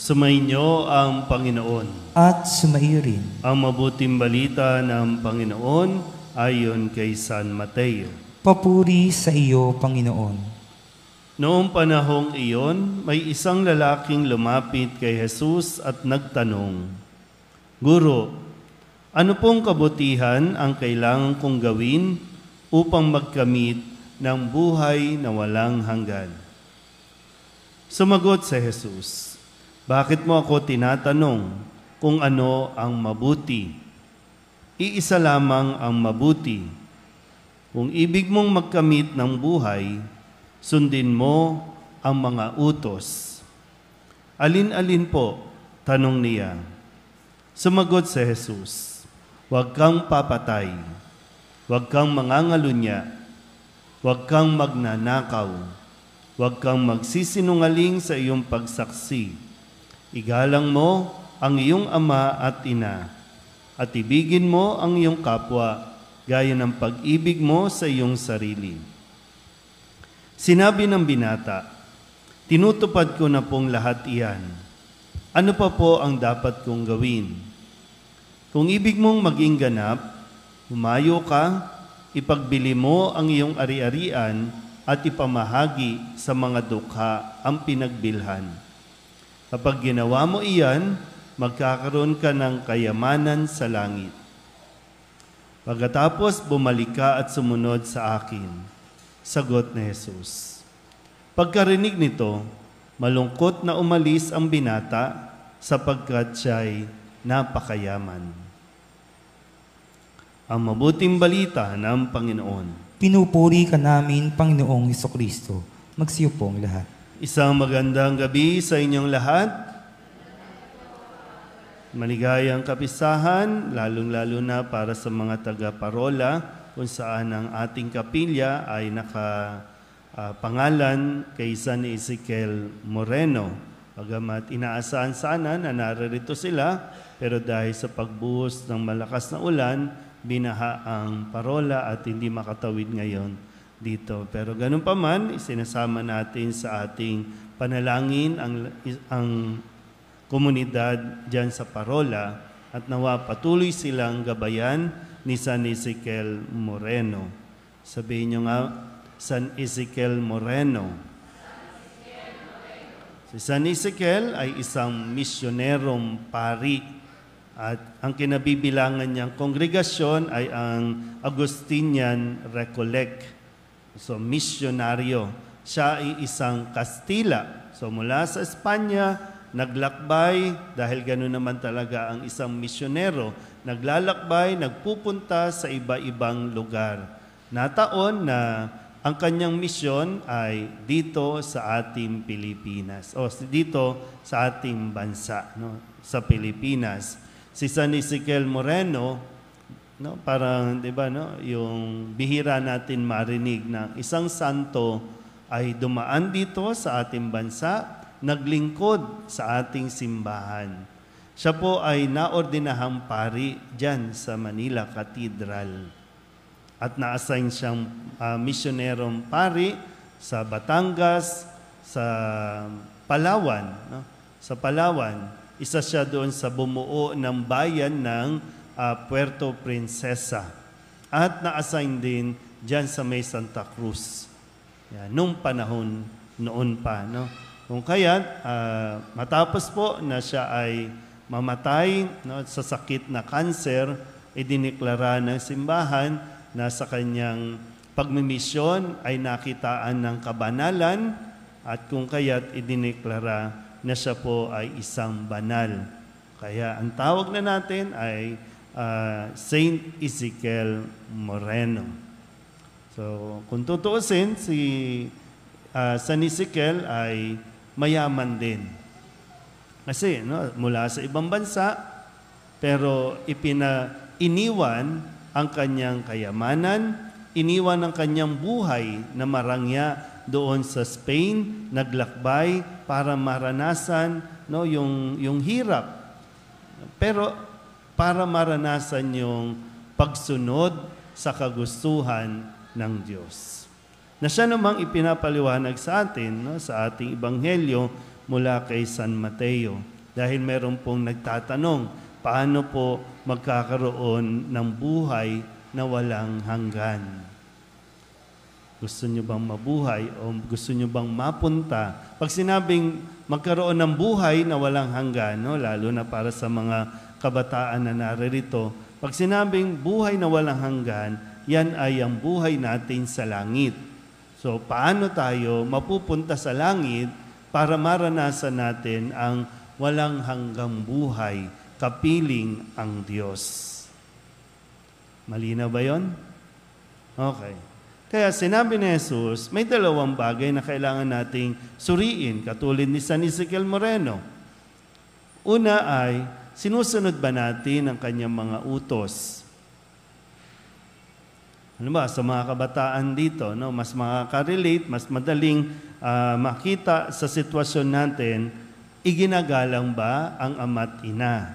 Sumainyo ang Panginoon. At sumaiyo rin. Ang mabuting balita ng Panginoon ayon kay San Mateo. Papuri sa iyo, Panginoon. Noong panahong iyon, may isang lalaking lumapit kay Jesus at nagtanong, Guro, ano pong kabutihan ang kailangan kong gawin upang magkamit ng buhay na walang hanggan? Sumagot si Jesus, bakit mo ako tinatanong kung ano ang mabuti? Iisa lamang ang mabuti. Kung ibig mong magkamit ng buhay, sundin mo ang mga utos. Alin-alin po? Tanong niya. Sumagot si Jesus, huwag kang papatay, huwag kang mangangalunya, huwag kang magnanakaw, huwag kang magsisinungaling sa iyong pagsaksi. Igalang mo ang iyong ama at ina, at ibigin mo ang iyong kapwa gaya ng pag-ibig mo sa iyong sarili. Sinabi ng binata, tinutupad ko na pong lahat iyan. Ano pa po ang dapat kong gawin? Kung ibig mong maging ganap, humayo ka, ipagbili mo ang iyong ari-arian at ipamahagi sa mga dukha ang pinagbilhan. Kapag ginawa mo iyan, magkakaroon ka ng kayamanan sa langit. Pagkatapos bumalik ka at sumunod sa akin. Sagot ni Jesus. Pagkarinig nito, malungkot na umalis ang binata sapagkat siya'y napakayaman. Ang mabuting balita ng Panginoon. Pinupuri ka namin, Panginoong Hesukristo. Magsiyo pong lahat. Isang magandang gabi sa inyong lahat. Maligayang kapisahan, lalong-lalo na para sa mga taga-parola, kung saan ang ating kapilya ay nakapangalan kay San Ezekiel Moreno. Bagamat inaasahan sana na naririto sila, pero dahil sa pagbuhos ng malakas na ulan, binaha ang parola at hindi makatawid ngayon dito. Pero ganun pa man, isinasama natin sa ating panalangin ang komunidad dyan sa parola at nawa patuloy silang gabayan ni San Ezekiel Moreno. Sabihin nyo nga, San Ezekiel Moreno. Si San Ezekiel ay isang misyonerong pari at ang kinabibilangan niyang kongregasyon ay ang Agustinian Recollect. So, misyonaryo. Siya ay isang Kastila. So, mula sa Espanya, naglakbay, dahil gano'n naman talaga ang isang misyonero, naglalakbay, nagpupunta sa iba-ibang lugar. Nataon na ang kanyang misyon ay dito sa ating Pilipinas, o dito sa ating bansa, no? Sa Pilipinas. Si San Ezekiel Moreno, no, parang 'di ba, no, yung bihira natin marinig na isang santo ay dumaan dito sa ating bansa, naglingkod sa ating simbahan. Siya po ay naordinahang pari diyan sa Manila Cathedral. At na-assign siyang misyonerong pari sa Batangas, sa Palawan, no? Sa Palawan, isa siya doon sa bumuo ng bayan ng Puerto Princesa. At na-assign din dyan sa may Santa Cruz. Yan, nung panahon noon pa. No? Kung kaya, matapos po na siya ay mamatay, no, sa sakit na kanser, idiniklara ng simbahan na sa kanyang pagmimisyon ay nakitaan ng kabanalan at kung kaya't idiniklara na siya po ay isang banal. Kaya ang tawag na natin ay Saint Ezekiel Moreno. So, kung tutuusin, si San Ezekiel ay mayaman din. Kasi no, mula sa ibang bansa, pero iniwan ang kanyang kayamanan, iniwan ang kanyang buhay na marangya doon sa Spain, naglakbay para maranasan no, yung hirap. Pero para maranasan yung pagsunod sa kagustuhan ng Diyos. Na siya namang ipinapaliwanag sa atin, no, sa ating ebanghelyo, mula kay San Mateo. Dahil meron pong nagtatanong, paano po magkakaroon ng buhay na walang hanggan? Gusto nyo bang mabuhay o gusto nyo bang mapunta? Pag sinabing magkaroon ng buhay na walang hanggan, no, lalo na para sa mga kabataan na naririto, pag sinabing buhay na walang hanggan, yan ay ang buhay natin sa langit. So, paano tayo mapupunta sa langit para maranasan natin ang walang hanggang buhay, kapiling ang Diyos? Malinaw ba yon? Okay. Kaya sinabi ni Jesus, may dalawang bagay na kailangan nating suriin, katulad ni San Ezekiel Moreno. Una ay, sinusunod ba natin ang kanyang mga utos? Ano ba, sa mga kabataan dito, no, mas makaka-relate, mas madaling makita sa sitwasyon natin, iginagalang ba ang ama't ina?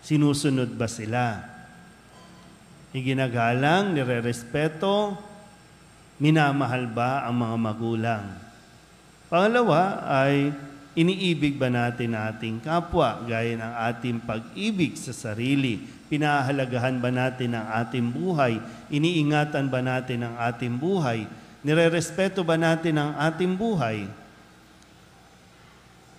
Sinusunod ba sila? Iginagalang, nirerespeto, minamahal ba ang mga magulang? Pangalawa ay, iniibig ba natin ang ating kapwa gaya ng ating pag-ibig sa sarili? Pinahalagahan ba natin ang ating buhay? Iniingatan ba natin ang ating buhay? Nirerespeto ba natin ang ating buhay?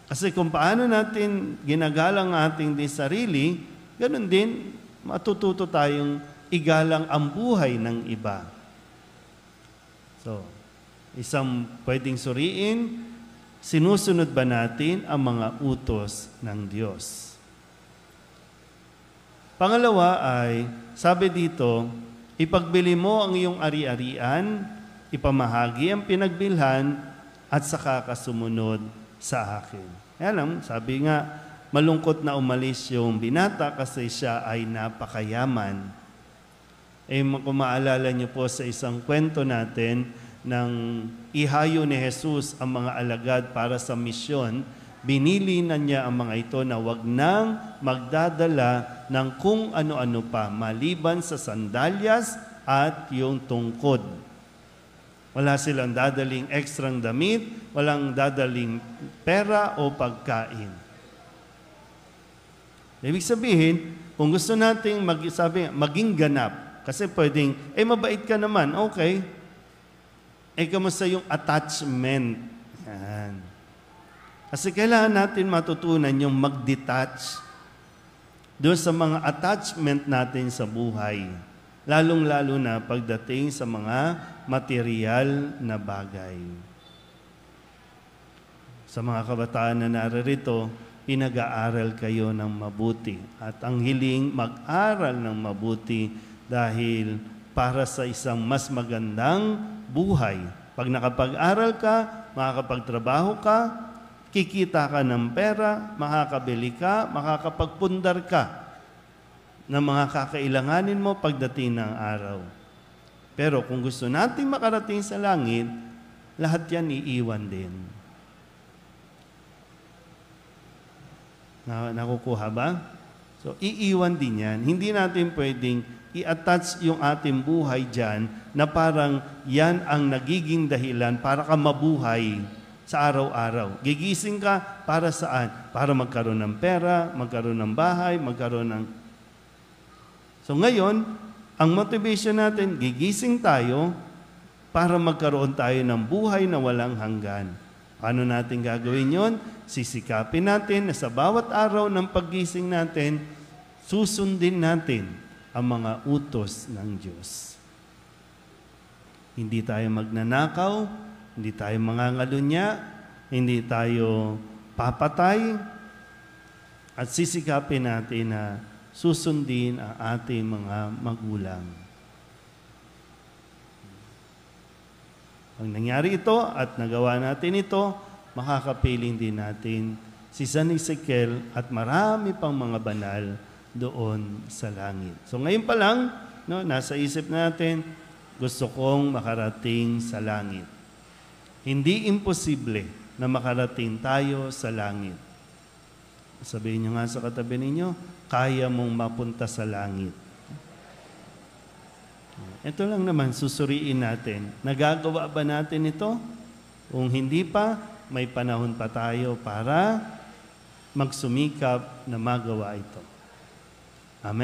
Kasi kung paano natin ginagalang ating sarili, ganun din, matututo tayong igalang ang buhay ng iba. So, isang pwedeng suriin, sinusunod ba natin ang mga utos ng Diyos? Pangalawa ay, sabi dito, ipagbili mo ang iyong ari-arian, ipamahagi ang pinagbilhan, at saka ka sumunod sa akin. Alam, sabi nga, malungkot na umalis yung binata kasi siya ay napakayaman. Kung maalala niyo po sa isang kwento natin, nang ihayo ni Jesus ang mga alagad para sa misyon, binili na niya ang mga ito na wag nang magdadala ng kung ano-ano pa, maliban sa sandalyas at yung tungkod. Wala silang dadaling ekstrang damit, walang dadaling pera o pagkain. Ibig sabihin, kung gusto nating maging ganap, kasi pwedeng, mabait ka naman, okay. Kamusta yung attachment? Yan. Kasi kailangan natin matutunan yung mag-detach doon sa mga attachment natin sa buhay. Lalong-lalo na pagdating sa mga material na bagay. Sa mga kabataan na naririto, pinag-aaral kayo ng mabuti. At ang hiling mag-aral ng mabuti dahil para sa isang mas magandang buhay. Pag nakapag-aral ka, makakapagtrabaho ka, kikita ka ng pera, makakabili ka, makakapagpundar ka ng mga kakailanganin mo pagdating ng araw. Pero kung gusto nating makarating sa langit, lahat yan iiwan din. Nakukuha ba? So, iiwan din yan. Hindi natin pwedeng i-attach yung ating buhay dyan na parang yan ang nagiging dahilan para ka mabuhay sa araw-araw. Gigising ka para saan? Para magkaroon ng pera, magkaroon ng bahay, magkaroon ng... So ngayon, ang motivation natin, gigising tayo para magkaroon tayo ng buhay na walang hanggan. Paano natin gagawin yon? Sisikapin natin na sa bawat araw ng paggising natin, susundin natin ang mga utos ng Diyos. Hindi tayo magnanakaw, hindi tayo mangangalunya, hindi tayo papatay, at sisikapin natin na susundin ang ating mga magulang. Pag nangyari ito at nagawa natin ito, makakapiling din natin si San Ezekiel at marami pang mga banal doon sa langit. So ngayon pa lang, no, nasa isip natin, gusto kong makarating sa langit. Hindi imposible na makarating tayo sa langit. Sabihin niyo nga sa katabi ninyo, kaya mong mapunta sa langit. Ito lang naman, susuriin natin. Nagagawa ba natin ito? Kung hindi pa, may panahon pa tayo para magsumikap na magawa ito.